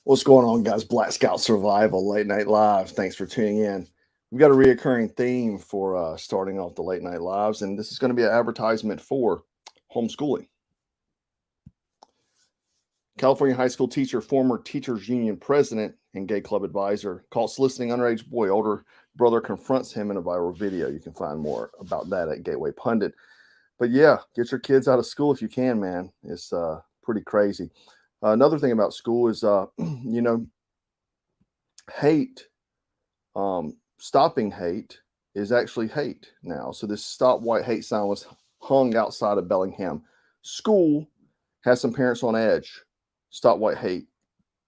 What's going on, guys? Black Scout Survival Late Night Live. Thanks for tuning in. We've got a reoccurring theme for starting off the late night lives, and this is going to be an advertisement for homeschooling. California high school teacher, former teachers union president, and gay club advisor caught soliciting underage boy. Older brother confronts him in a viral video. You can find more about that at Gateway Pundit. But yeah, get your kids out of school if you can, man. It's pretty crazy. Another thing about school is, hate, stopping hate is actually hate now. So this Stop White Hate sign was hung outside of Bellingham School, has some parents on edge. Stop White Hate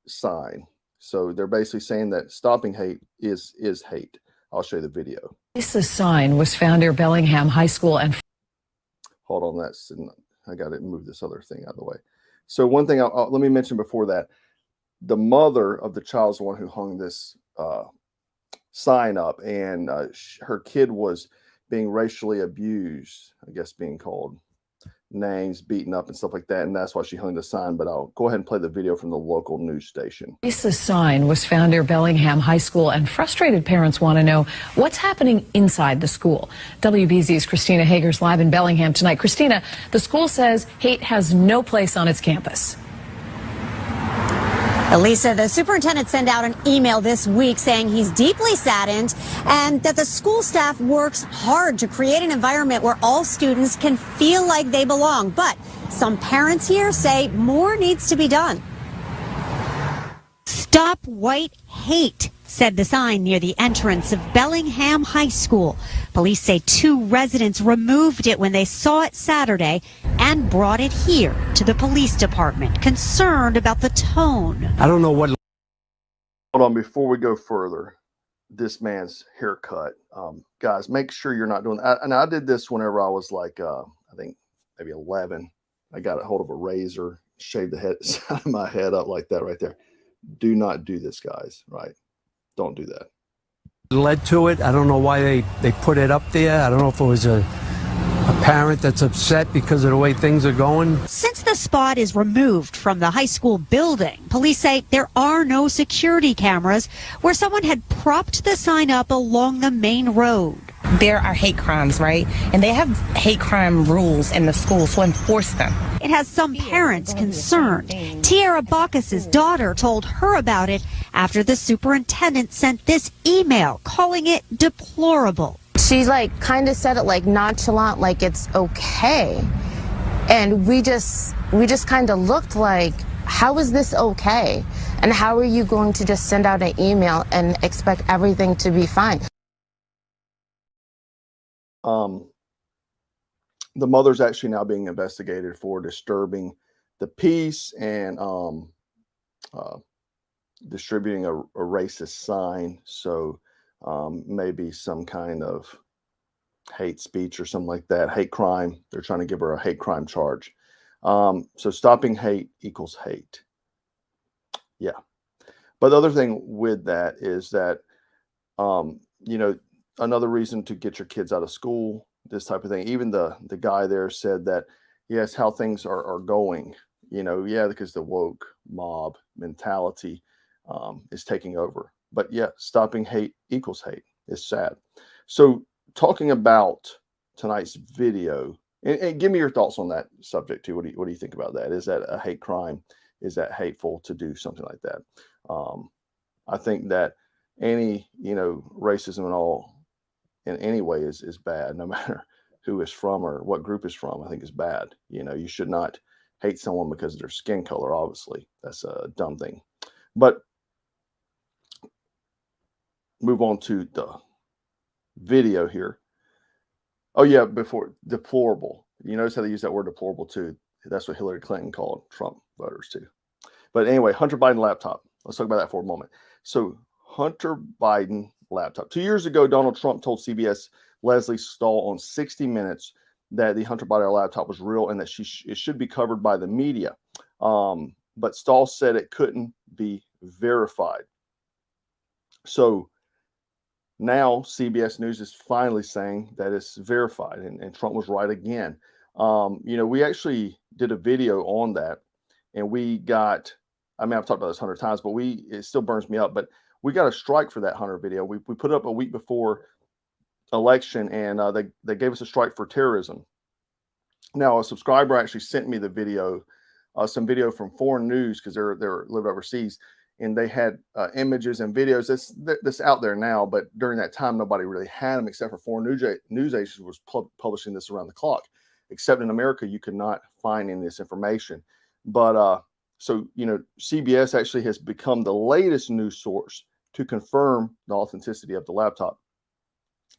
sign. So they're basically saying that stopping hate is hate. I'll show you the video. This sign was found near Bellingham High School and... Hold on, I got to move this other thing out of the way. So one thing let me mention before that, the mother of the child is the one who hung this sign up, and her kid was being racially abused, I guess, being called names, beaten up and stuff like that, and that's why she hung the sign. But I'll go ahead and play the video from the local news station. This sign was found near Bellingham High School, and frustrated parents want to know what's happening inside the school. WBZ's Christina Hager's live in Bellingham tonight. Christina, the school says hate has no place on its campus. Elisa, the superintendent sent out an email this week saying he's deeply saddened and that the school staff works hard to create an environment where all students can feel like they belong. But some parents here say more needs to be done. Stop White Hate, said the sign near the entrance of Bellingham High School. Police say 2 residents removed it when they saw it Saturday and brought it here to the police department, concerned about the tone. I don't know what... Hold on, before we go further, this man's haircut. Guys, make sure you're not doing that. And I did this whenever I was like, I think maybe 11. I got a hold of a razor, shaved the side of my head up like that right there. Do not do this, guys, right? Don't do that. Led to it. I don't know why they put it up there. I don't know if it was a parent that's upset because of the way things are going. Since the spot is removed from the high school building, police say there are no security cameras where someone had propped the sign up along the main road. There are hate crimes, right? And they have hate crime rules in the school, so enforce them. It has some parents concerned. Tiara Bacchus's daughter told her about it after the superintendent sent this email calling it deplorable. She kind of said it nonchalant, like it's okay. And we just kind of looked like, how is this okay? And how are you going to just send out an email and expect everything to be fine? The mother's actually now being investigated for disturbing the peace and distributing a racist sign. So maybe some kind of hate speech or something like that, hate crime. They're trying to give her a hate crime charge. So stopping hate equals hate. Yeah. But the other thing with that is that, another reason to get your kids out of school, this type of thing. Even the guy there said that, yes, how things are going, because the woke mob mentality is taking over. But yeah, stopping hate equals hate. It's sad. So talking about tonight's video, and give me your thoughts on that subject too. What do you think about that? Is that a hate crime? Is that hateful to do something like that? I think that any, racism and all in any way is bad, no matter who is from or what group is from. I think is bad. You should not hate someone because of their skin color. Obviously, that's a dumb thing. But move on to the video here. Oh yeah, before deplorable. You notice how they use that word deplorable too. That's what Hillary Clinton called Trump voters too. But anyway, Hunter Biden laptop. Let's talk about that for a moment. So Hunter Biden laptop. 2 years ago, Donald Trump told CBS Leslie Stahl on 60 Minutes that the Hunter Biden laptop was real and that it should be covered by the media. But Stahl said it couldn't be verified. So now CBS News is finally saying that it's verified, and Trump was right again. We actually did a video on that, and we got I mean, I've talked about this 100 times, but it still burns me up. But we got a strike for that Hunter video. We put it up a week before election, and they gave us a strike for terrorism. Now, a subscriber actually sent me the video, some video from foreign news, because they're lived overseas, and they had images and videos that's out there now. But during that time, nobody really had them except for foreign news agencies was publishing this around the clock. Except in America, you could not find any of this information. But so, you know, CBS actually has become the latest news source to confirm the authenticity of the laptop.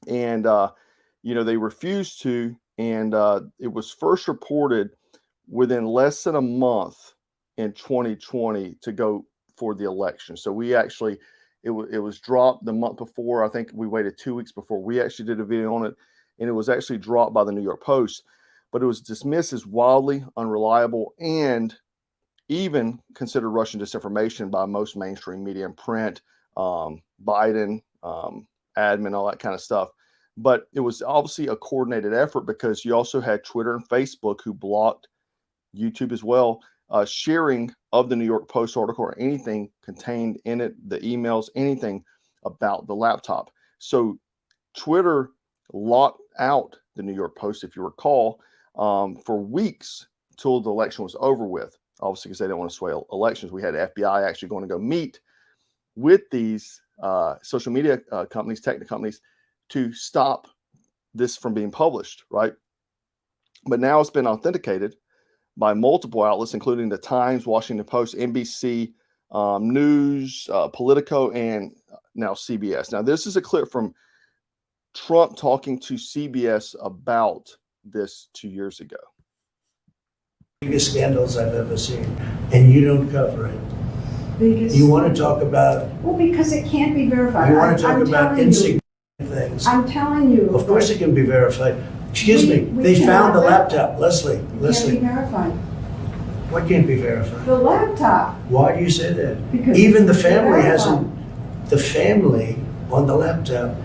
And, you know, they refused to, and it was first reported within less than a month in 2020 to go for the election. So we actually, it was dropped the month before. I think we waited 2 weeks before we actually did a video on it, and it was actually dropped by the New York Post, but it was dismissed as wildly unreliable and even considered Russian disinformation by most mainstream media and print, Biden, admin, all that kind of stuff. But it was obviously a coordinated effort, because you also had Twitter and Facebook, who blocked YouTube as well, sharing of the New York Post article or anything contained in it, the emails, anything about the laptop. So Twitter locked out the New York Post, if you recall, for weeks till the election was over with, obviously because they didn't want to sway elections. We had the FBI actually going to go meet with these social media companies, tech companies, to stop this from being published, right? But now it's been authenticated by multiple outlets, including the Times, Washington Post, NBC News, Politico, and now CBS. Now, this is a clip from Trump talking to CBS about this 2 years ago. Biggest scandals I've ever seen, and you don't cover it. You want to talk about? Well, because it can't be verified. You want to talk about insignificant things? I'm telling you. Of course it can be verified. Excuse me, we they found the cannot laptop. Leslie, It can't Leslie, be verified. what can't be verified? The laptop. Why do you say that? Because even the it's family verified. hasn't, the family on the laptop,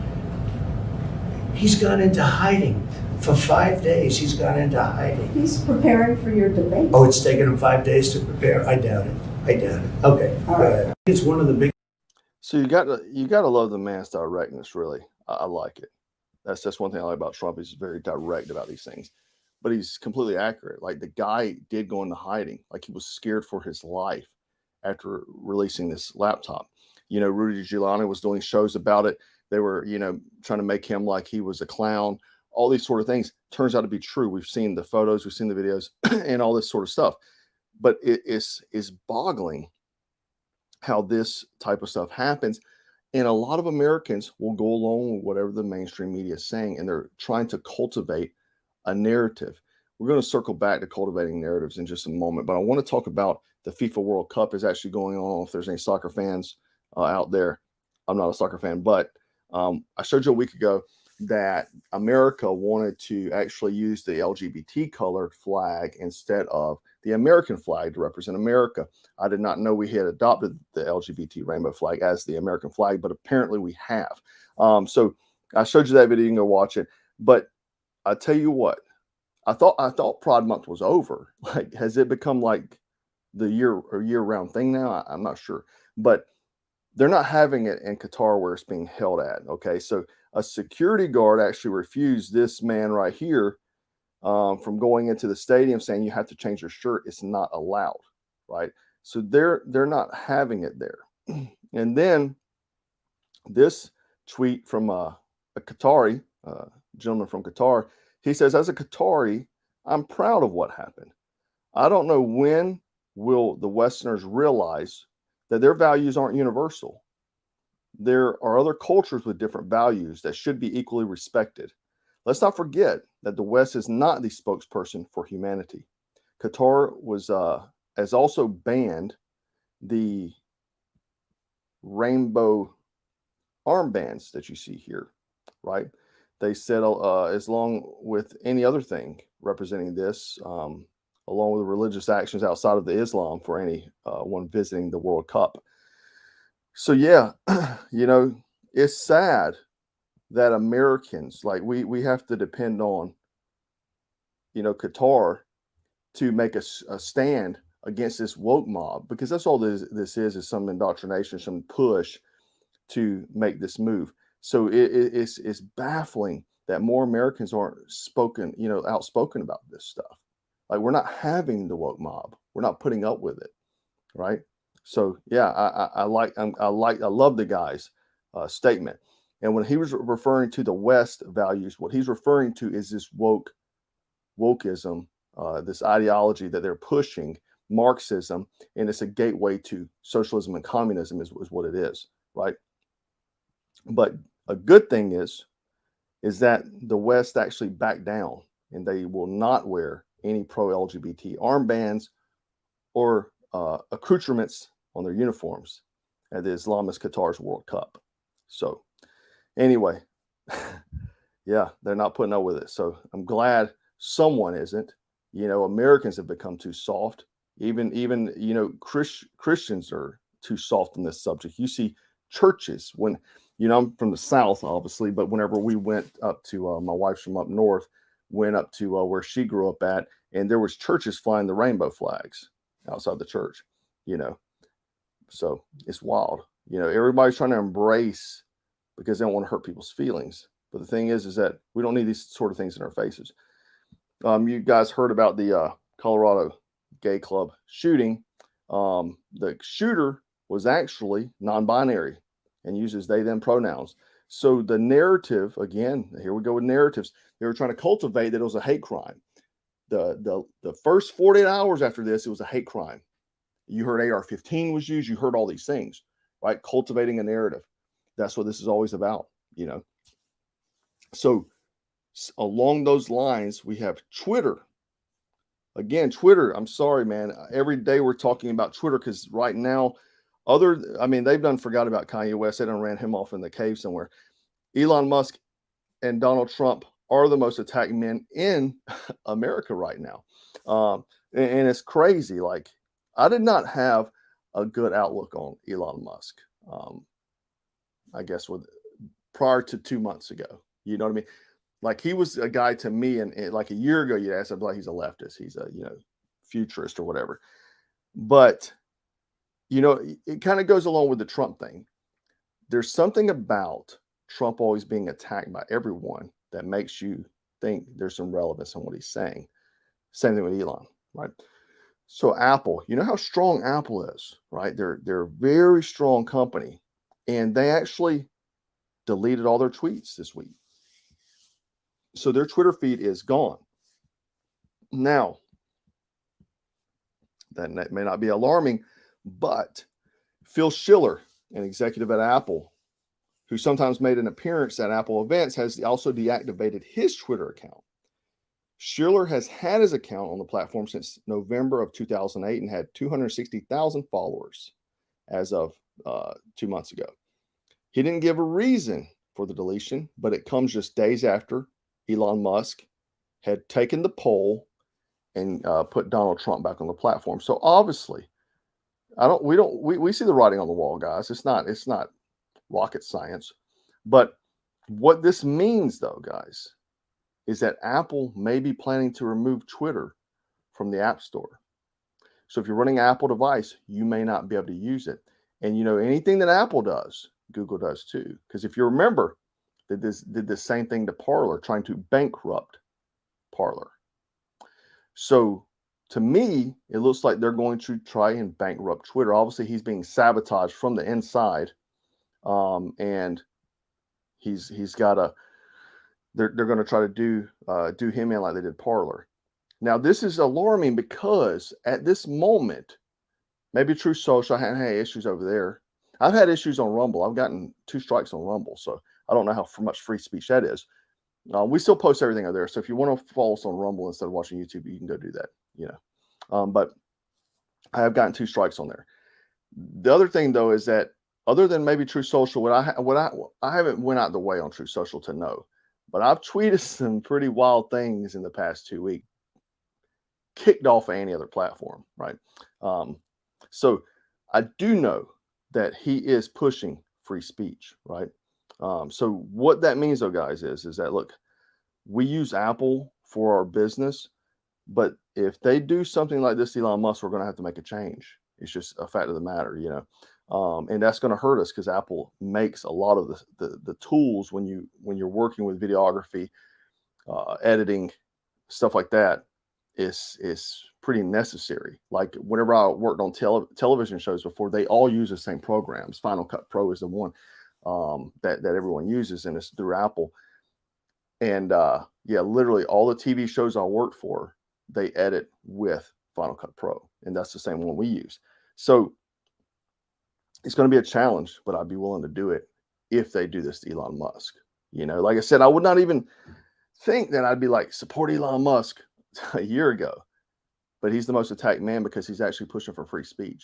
he's gone into hiding. For 5 days, he's gone into hiding. He's preparing for your debate. Oh, it's taken him 5 days to prepare? I doubt it. I doubt it. Okay, All go right. ahead. It's one of the big. So you got to love the man's directness. Really, I like it. That's one thing I like about Trump. He's very direct about these things, but he's completely accurate. Like, the guy did go into hiding. Like, he was scared for his life after releasing this laptop. You know, Rudy Giuliani was doing shows about it. They were, you know, trying to make him like he was a clown. All these sort of things turns out to be true. We've seen the photos, we've seen the videos, and all this sort of stuff. But it is boggling how this type of stuff happens. And a lot of Americans will go along with whatever the mainstream media is saying, and they're trying to cultivate a narrative. We're going to circle back to cultivating narratives in just a moment, but I want to talk about the FIFA World Cup is actually going on. If there's any soccer fans out there, I'm not a soccer fan, but I showed you a week ago that America wanted to actually use the LGBT colored flag instead of the American flag to represent America. I did not know we had adopted the LGBT rainbow flag as the American flag, but apparently we have. So I showed you that video. You can go watch it. But I tell you what, I thought Pride Month was over. Like, has it become like the year-round thing now? I'm not sure, but they're not having it in Qatar where it's being held at. Okay, so a security guard actually refused this man right here from going into the stadium, saying you have to change your shirt. It's not allowed, right? So they're not having it there. And then this tweet from a Qatari gentleman from Qatar, he says, as a Qatari, I'm proud of what happened. I don't know when will the Westerners realize that their values aren't universal. There are other cultures with different values that should be equally respected. Let's not forget that the West is not the spokesperson for humanity. Qatar has also banned the rainbow armbands that you see here, right? They said as long with any other thing representing this, along with religious actions outside of the Islam for any one visiting the World Cup. So yeah, you know, it's sad that Americans, like we have to depend on, you know, Qatar to make a stand against this woke mob, because that's all this is some indoctrination, some push to make this move. So it's baffling that more Americans aren't outspoken about this stuff. Like, we're not having the woke mob. We're not putting up with it, right? So yeah, I love the guy's statement. And when he was referring to the West values, what he's referring to is this wokeism, this ideology that they're pushing, Marxism, and it's a gateway to socialism and communism is what it is, right? But a good thing is that the West actually backed down, and they will not wear any pro-LGBT armbands or accoutrements on their uniforms at the Islamist Qatar's World Cup. So anyway, yeah, they're not putting up with it. So I'm glad someone isn't. Americans have become too soft. Even Christians are too soft on this subject. You see churches when, I'm from the South, obviously, but whenever we went up to, my wife's from up north, went up to where she grew up at, and there was churches flying the rainbow flags outside the church, so it's wild. Everybody's trying to embrace because they don't want to hurt people's feelings. But the thing is that we don't need these sort of things in our faces. You guys heard about the Colorado gay club shooting. The shooter was actually non-binary and uses they them pronouns. So the narrative, again, here we go with narratives. They were trying to cultivate that it was a hate crime. The first 48 hours after this, it was a hate crime. You heard AR-15 was used. You heard all these things, right? Cultivating a narrative. That's what this is always about, So along those lines, we have Twitter. Again, Twitter, I'm sorry, man. Every day we're talking about Twitter because right now, they've done forgot about Kanye West. They done ran him off in the cave somewhere. Elon Musk and Donald Trump are the most attacked men in America right now. And it's crazy. Like, I did not have a good outlook on Elon Musk. I guess prior to 2 months ago, you know what I mean? Like, he was a guy to me, and like a year ago, you'd ask, I'd be like, he's a leftist, he's a futurist or whatever. But it kind of goes along with the Trump thing. There's something about Trump always being attacked by everyone that makes you think there's some relevance in what he's saying. Same thing with Elon, right? So Apple, you know how strong Apple is, right? They're a very strong company, and they actually deleted all their tweets this week. So their Twitter feed is gone. Now, that may not be alarming, but Phil Schiller, an executive at Apple, who sometimes made an appearance at Apple events, has also deactivated his Twitter account. Schiller has had his account on the platform since November of 2008 and had 260,000 followers as of 2 months ago. He didn't give a reason for the deletion, but it comes just days after Elon Musk had taken the poll and put Donald Trump back on the platform. So obviously, we see the writing on the wall, guys. It's not rocket science. But what this means, though, guys, is that Apple may be planning to remove Twitter from the App Store. So if you're running an Apple device, you may not be able to use it. And anything that Apple does, Google does too. Because if you remember, did the same thing to Parler, trying to bankrupt Parler. So to me, it looks like they're going to try and bankrupt Twitter. Obviously, he's being sabotaged from the inside, and he's got a. They're going to try to do him in like they did Parler. Now, this is alarming because at this moment, maybe Truth Social, I hadn't had issues over there. I've had issues on Rumble. I've gotten 2 strikes on Rumble, so I don't know how much free speech that is. We still post everything over there. So if you want to follow us on Rumble instead of watching YouTube, you can go do that, But I have gotten 2 strikes on there. The other thing, though, is that other than maybe Truth Social, I haven't went out the way on Truth Social to know. But I've tweeted some pretty wild things in the past 2 weeks, kicked off of any other platform, right? So I do know that he is pushing free speech, right? So what that means, though, guys, is that, look, we use Apple for our business, But if they do something like this, Elon Musk, we're going to have to make a change. It's just a fact of the matter, you know. And that's going to hurt us because Apple makes a lot of the tools when you're working with videography, editing, stuff like that. Is pretty necessary. Like whenever I worked on television shows before, they all use the same programs. Final Cut Pro is the one that everyone uses, and it's through Apple. And yeah, literally all the TV shows I worked for, they edit with Final Cut Pro, and that's the same one we use. So it's going to be a challenge, but I'd be willing to do it if they do this to Elon Musk. You know, like I said, I would not even think that I'd be like, support Elon Musk a year ago, but he's the most attacked man because he's actually pushing for free speech,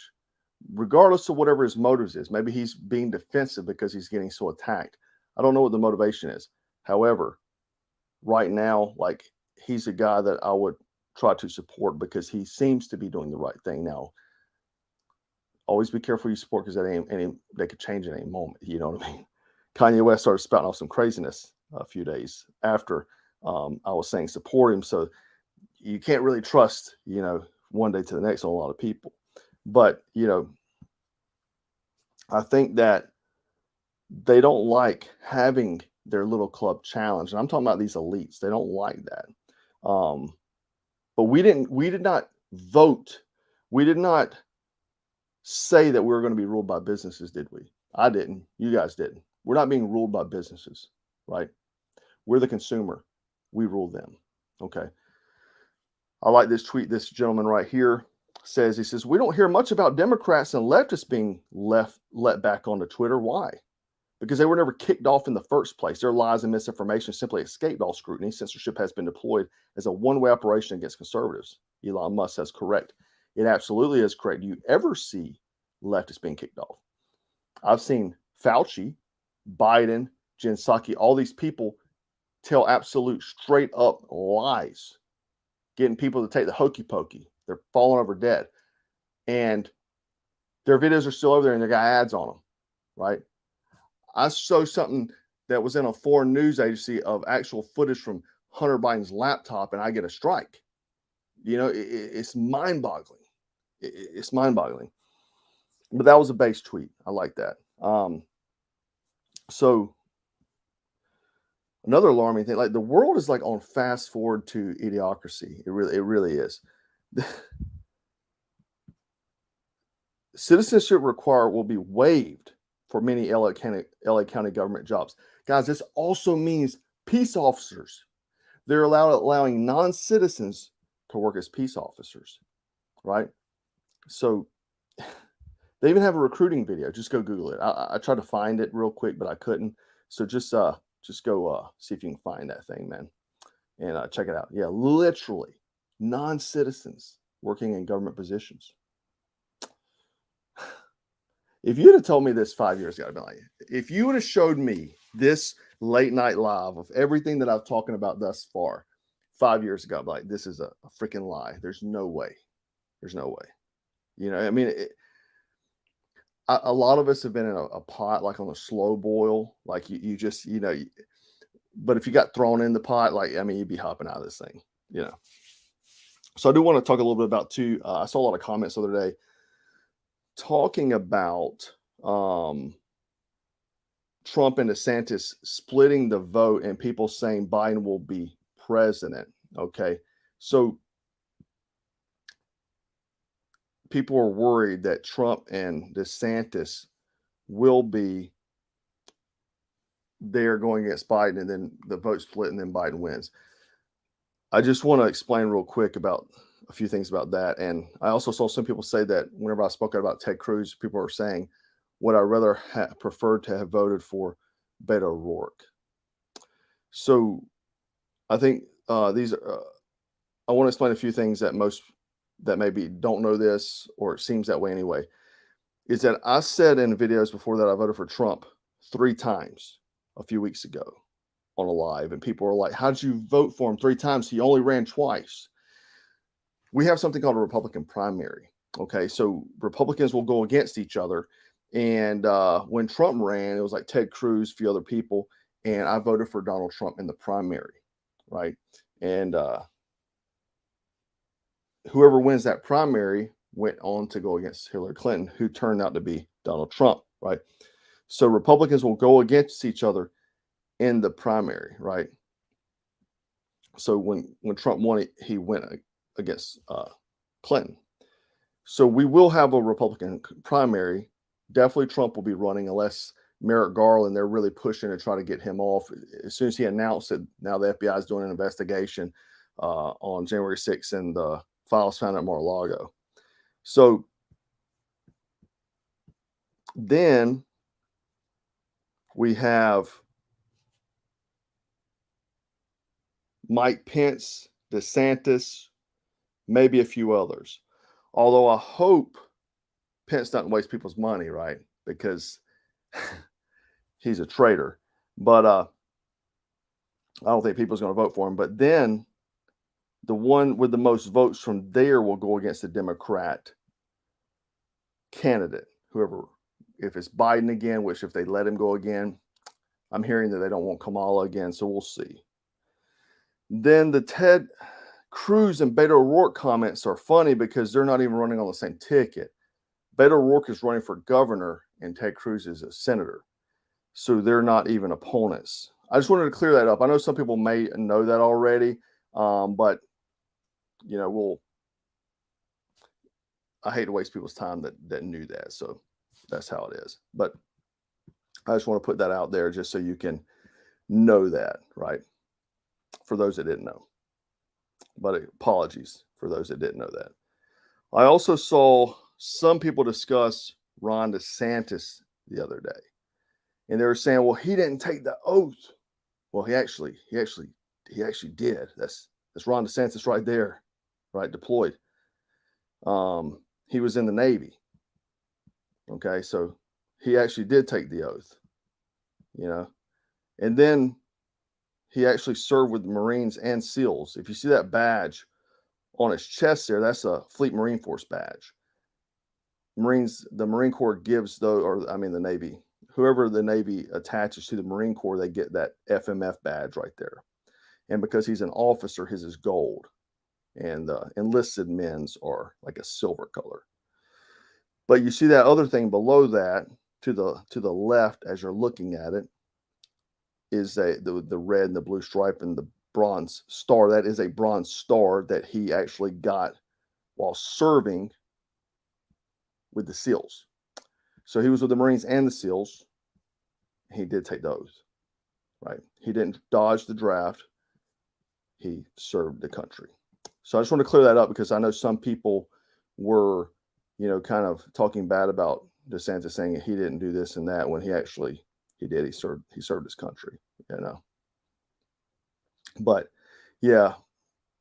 regardless of whatever his motives is. Maybe he's being defensive because he's getting so attacked. I don't know what the motivation is. However, right now, like, he's a guy that I would try to support because he seems to be doing the right thing. Now, always be careful you support, because they could change at any moment. You know what I mean? Kanye West started spouting off some craziness a few days after I was saying support him. So you can't really trust, you know, one day to the next on a lot of people. But, you know, I think that they don't like having their little club challenge. And I'm talking about these elites. They don't like that. But we did not vote. We did not say that we were going to be ruled by businesses, did we? I didn't. You guys didn't. We're not being ruled by businesses, right? We're the consumer. We rule them. Okay. I like this tweet. This gentleman right here says, he says, we don't hear much about Democrats and leftists being let back onto Twitter. Why? Because they were never kicked off in the first place. Their lies and misinformation simply escaped all scrutiny. Censorship has been deployed as a one-way operation against conservatives. Elon Musk says correct. It absolutely is correct. Do you ever see leftists being kicked off? I've seen Fauci, Biden, Jen Psaki, all these people tell absolute straight up lies, getting people to take the hokey pokey. They're falling over dead. And their videos are still over there and they got ads on them, right? I saw something that was in a foreign news agency of actual footage from Hunter Biden's laptop, and I get a strike. You know, it's mind-boggling. It's mind-boggling. But that was a base tweet. I like that. So another alarming thing, like, the world is like on fast forward to idiocracy. It really is. Citizenship requirement will be waived for many LA County government jobs. Guys, this also means peace officers. They're allowing non-citizens to work as peace officers, right? So they even have a recruiting video. Just go Google it. I tried to find it real quick, but I couldn't. So just go see if you can find that thing, man, and check it out. Yeah, literally non-citizens working in government positions. If you'd have told me this 5 years ago, I'd be like, if you would have showed me this late night live of everything that I've talking about thus far 5 years ago, I'd be like, this is a freaking lie. There's no way. There's no way. You know, I mean, a lot of us have been in a pot, like on a slow boil, like you just, you know, but if you got thrown in the pot, like, I mean, you'd be hopping out of this thing, you know. So I do want to talk a little bit about too. I saw a lot of comments the other day talking about Trump and DeSantis splitting the vote and people saying Biden will be president. Okay. So people are worried that Trump and DeSantis will be there going against Biden, and then the vote split and then Biden wins. I just want to explain real quick about a few things about that. And I also saw some people say that whenever I spoke out about Ted Cruz, people are saying, would I rather have preferred to have voted for Beto O'Rourke? So I think I want to explain a few things that most that maybe don't know this, or it seems that way anyway, is that I said in videos before that I voted for Trump 3 times a few weeks ago on a live, and people are like, how'd you vote for him 3 times? He only ran twice. We have something called a Republican primary. Okay, so Republicans will go against each other. And when Trump ran, it was like Ted Cruz, a few other people, and I voted for Donald Trump in the primary, right? And whoever wins that primary went on to go against Hillary Clinton, who turned out to be Donald Trump, right? So Republicans will go against each other in the primary, right? So when Trump won, he went against Clinton. So we will have a Republican primary. Definitely Trump will be running unless Merrick Garland, they're really pushing to try to get him off. As soon as he announced it, now the FBI is doing an investigation on January 6th, and the files found at Mar-a-Lago. So then we have Mike Pence, DeSantis, maybe a few others. Although I hope Pence doesn't waste people's money, right? Because he's a traitor. But I don't think people's going to vote for him. But then the one with the most votes from there will go against the Democrat candidate, whoever. If it's Biden again, which if they let him go again, I'm hearing that they don't want Kamala again, so we'll see. Then the Ted Cruz and Beto O'Rourke comments are funny because they're not even running on the same ticket. Beto O'Rourke is running for governor and Ted Cruz is a senator. So they're not even opponents. I just wanted to clear that up. I know some people may know that already, but you know, I hate to waste people's time that knew that. So that's how it is. But I just want to put that out there just so you can know that, right? For those that didn't know. But apologies for those that didn't know that. I also saw some people discuss Ron DeSantis the other day. And they were saying, well, he didn't take the oath. Well, he actually did. That's Ron DeSantis right there, right? Deployed. He was in the Navy. Okay, so he actually did take the oath, you know. And then he actually served with the Marines and SEALs. If you see that badge on his chest there, that's a Fleet Marine Force badge. The Marine Corps gives the Navy, whoever the Navy attaches to the Marine Corps, they get that FMF badge right there. And because he's an officer, his is gold. And enlisted men's are like a silver color. But you see that other thing below that, to the left as you're looking at it, is the red and the blue stripe and the bronze star. That is a bronze star that he actually got while serving with the SEALs. So he was with the Marines and the SEALs. He did take the oath, right? He didn't dodge the draft. He served the country. So I just want to clear that up because I know some people were, kind of talking bad about DeSantis, saying he didn't do this and that when he did. He served his country, But yeah,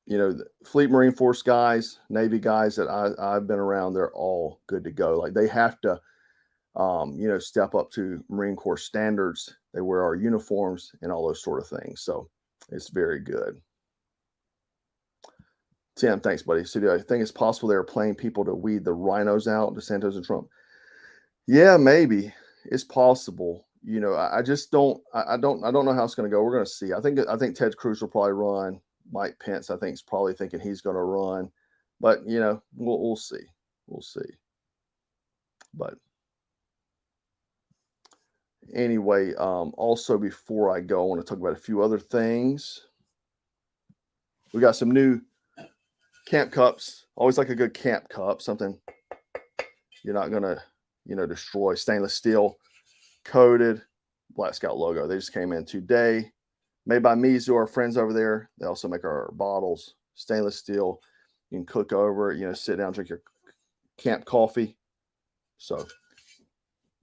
the Fleet Marine Force guys, Navy guys that I've been around, they're all good to go. Like they have to, step up to Marine Corps standards. They wear our uniforms and all those sort of things. So it's very good. Tim, thanks, buddy. So do I think it's possible they're playing people to weed the rhinos out, DeSantis and Trump? Yeah, maybe it's possible. I just don't. I don't know how it's going to go. We're going to see. I think Ted Cruz will probably run. Mike Pence, I think, is probably thinking he's going to run. But we'll see. We'll see. But anyway, also before I go, I want to talk about a few other things. We got some new camp cups. Always like a good camp cup. Something you're not going to destroy. Stainless steel. Coated Black Scout logo. They just came in today. Made by Mizu, our friends over there. They also make our bottles. Stainless steel. You can cook over it, sit down, drink your camp coffee. So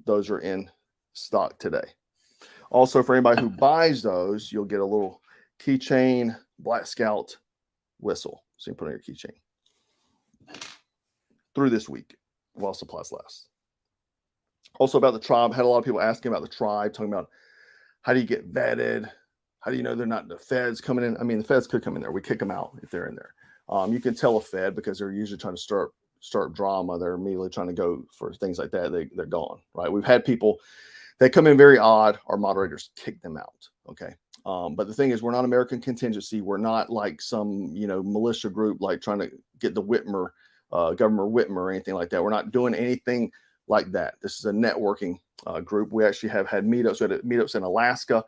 those are in stock today. Also, for anybody who buys those, you'll get a little keychain Black Scout whistle. So you can put on your keychain through this week while supplies last. Also about the tribe, had a lot of people asking about the tribe, talking about how do you get vetted? How do you know they're not the feds coming in? I mean, the feds could come in there. We kick them out if they're in there. You can tell a fed because they're usually trying to start drama. They're immediately trying to go for things like that. They're gone, right? We've had people, they come in very odd. Our moderators kick them out, okay? But the thing is, we're not American contingency. We're not like some, militia group like trying to get the Whitmer, Governor Whitmer or anything like that. We're not doing anything like that. This is a networking group. We actually have had meetups. We had meetups in Alaska,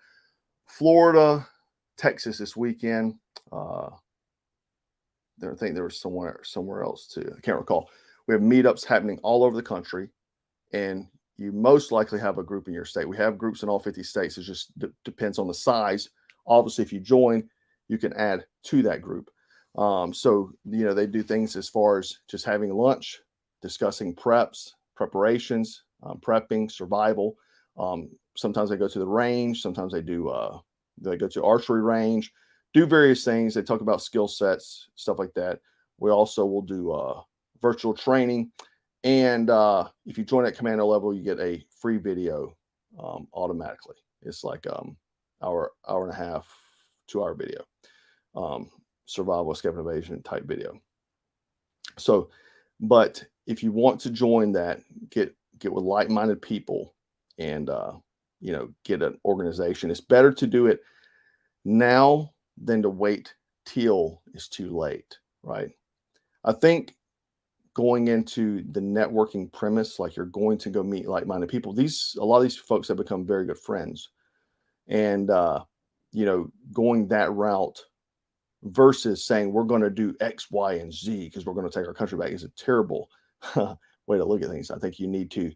Florida, Texas this weekend. I think there was somewhere else too. I can't recall. We have meetups happening all over the country, and you most likely have a group in your state. We have groups in all 50 states. It just depends on the size. Obviously, if you join, you can add to that group. So, they do things as far as just having lunch, discussing preparations, prepping, survival. Sometimes they go to the range. Sometimes they go to archery range, do various things. They talk about skill sets, stuff like that. We also will do virtual training. And if you join at commando level, you get a free video automatically. It's like hour and a half, 2-hour video, survival, escape, and evasion type video. So, but if you want to join that, get with like-minded people and get an organization. It's better to do it now than to wait till it's too late, right? I think going into the networking premise, like you're going to go meet like-minded people. A lot of these folks have become very good friends, and going that route versus saying we're going to do X, Y, and Z because we're going to take our country back is a terrible way to look at things. I think you need to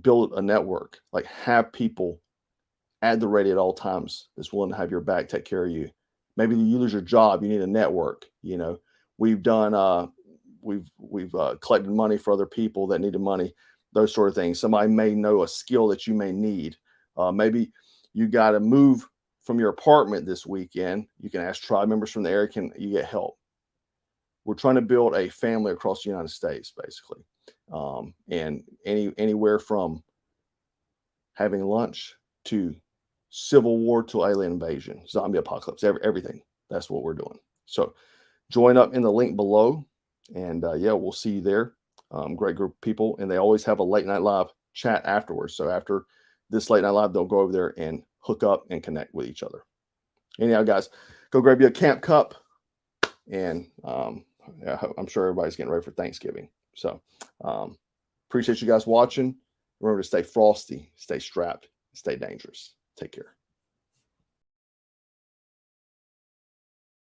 build a network, like have people at the ready at all times that's willing to have your back, take care of you. Maybe you lose your job, you need a network. We've done we've collected money for other people that needed money, those sort of things. Somebody may know a skill that you may need. Maybe you got to move from your apartment this weekend. You can ask tribe members from the area, can you get help? We're trying to build a family across the United States, basically. And anywhere from having lunch to civil war to alien invasion, zombie apocalypse, everything. That's what we're doing. So join up in the link below. And we'll see you there. Great group of people. And they always have a late night live chat afterwards. So after this late night live, they'll go over there and hook up and connect with each other. Anyhow, guys, go grab you a camp cup. And I'm sure everybody's getting ready for Thanksgiving. So appreciate you guys watching. Remember to stay frosty, stay strapped, stay dangerous. Take care.